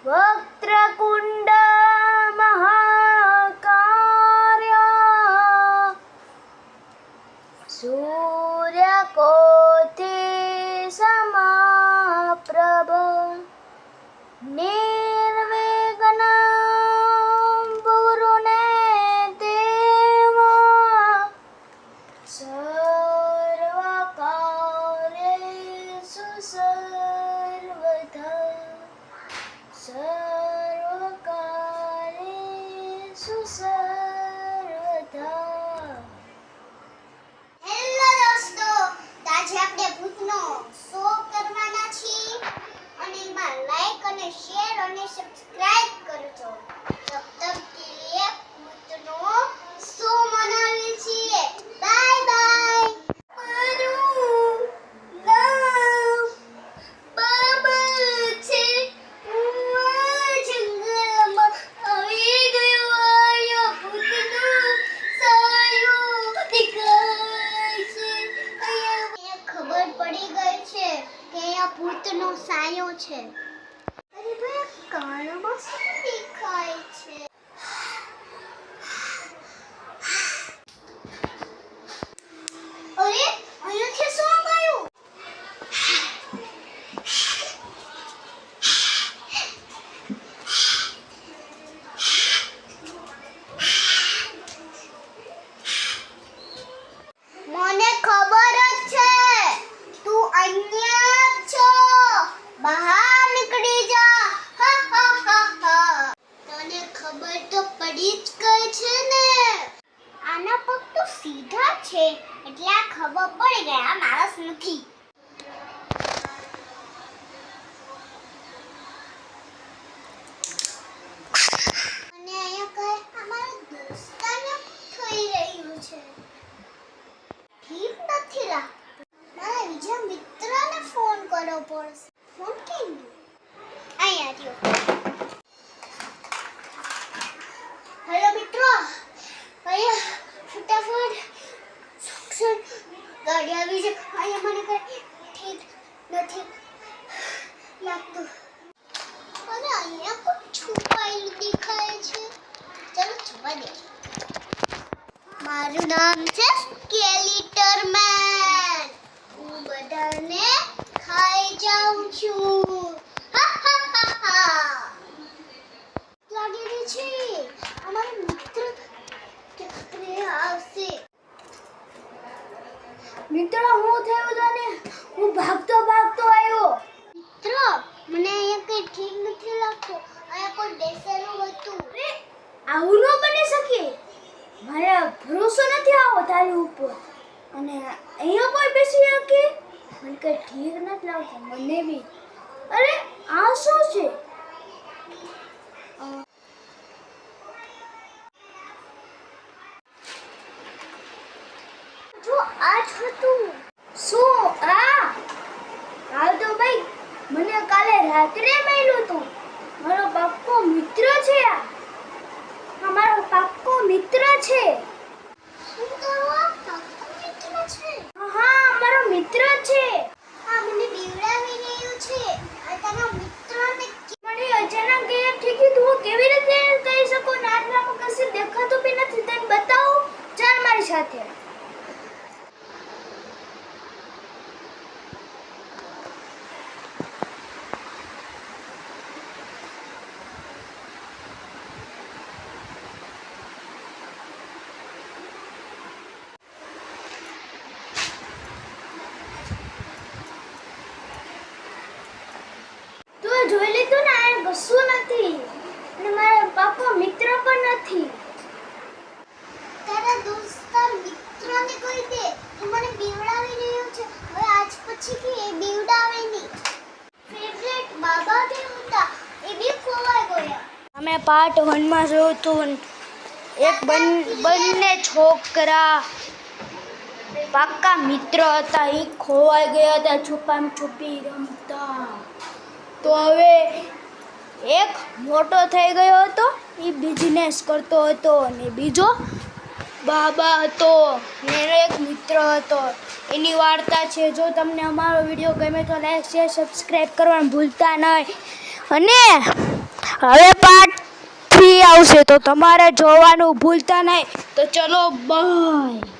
વક્રકુંડ મહાકાય સૂર્યકોટિ સમપ્રભ નિર્વિઘ્नं કુરુ મે દેવ સર્વકાર્યેષુ સર્વદા સર્વકાર્યેષુ સર્વદા. Hello દોસ્તો, આજે આપણે ભૂતનો શો કરવાના છીએ અને એમાં લાઈક અને શેર અને સબસ્ક્રાઇબ કરજો. તબ તક કે લીએ ભૂતનો શો મનાવીએ છીએ. Bye bye. મારું નામ બાબા છે. હું આ જંગલમાં આવી ગયો. આયો ભૂતનો સાયો દેખાય છે. અહીંયા ખબર પડી ગઈ છે કે અહીંયા ભૂતનો સાયો છે. અરે ભાઈ, કાળમાં શું દેખાય છે? અરે, અહીંયાથી શું ગયું? મને ખબર જ છે તું અહીંયા જ છો. બહાર નીકળી જા. હા હા હા હા. તને ખબર તો પડી જ ગઈ છે ને. આના પગ તો સીધા છે એટલે આ ખબર પડી ગઈ. આ માણસ નથી. અને અહીંયા કઈ અમારા દોસ્તાને થઈ રહ્યું છે. ઠીક નથી લાગતું. મારા બીજા મિત્રને ફોન કરવો પડશે. ફોન કેમ દઉં? અહીંયા રહ્યો. હેલો મિત્રો, અહીંયા ફટાફટ સક્ષમ ગાડી આવી છે. અહીંયા મને કઈ ઠીક નથી લાગતું. અને અહીંયા કોઈ છુપાયેલું દેખાય છે. ચાલો જોવા દે. મારું નામ છે સ્કેલેટર મેન. હું બધાને ખાઈ જાઉં છું. હા હા હા હા. લાગી રહી છે અમારો મિત્ર ક્યારે આવશે. મિત્ર, હું થયું તને? હું ભાગતો આવ્યો. મિત્ર, મને અહીંયા કઈ ઠીક નથી લાગતું. અહીંયા કોઈ બેસેલું હતું. અરે, આવું ન બની શકે. મારે ભરોસો નથી આવો તારી ઉપર. અને અહીંયા કોઈ બેસી શકે? મને કઈ ઠીક નથી લાગતું. મને બી. અરે, આ શું છે? જો આ જ હતું. શું આ તો ભાઈ મને કાલે રાત્રે મળ્યું હતું. મારો પાક્કો મિત્ર છે. આ મારો પાક્કો મિત્ર છે. શું કરવા પાક્કો મિત્ર છે? હા, મારો મિત્ર છે. આ મને બીવડાવી રહ્યું છે. આ તારા મિત્રને મને અચાનક ગાયબ થઈ ગયું. તું કેવી રીતે કહી શકો? નાટલામાં કશું દેખાતું બી નથી. તને બતાવું? ચાલ મારી સાથે. તું જોઈ લીધું ને? આ કશું નથી. અને મારો પાક્કો મિત્ર પણ નથી. તારા દોસ્તર મિત્રને કહી દે કે મને બીવડાવી રહ્યો છે. હવે આજ પછી કે એ બીવડાવે નહીં. ફેવરેટ બાબા બી હતા, એ બી ખોવાઈ ગયા. અમે પાર્ટ 1 માં જોયું હતું. એક બંને છોકરા પાક્કા મિત્ર હતા. એ ખોવાઈ ગયા હતા છુપામ છુપી રમતા. તો હવે એક મોટો થઈ ગયો હતો. એ બિઝનેસ કરતો હતો. અને બીજો બાબા હતો ને એનો એક મિત્ર હતો. એની વાર્તા છે. જો તમને અમારો વિડીયો ગમે તો લાઈક શેર સબસ્ક્રાઈબ કરવાનું ભૂલતા નહીં. અને હવે પાર્ટ 3 આવશે તો તમારે જોવાનું ભૂલતા નહીં. તો ચલો બાય.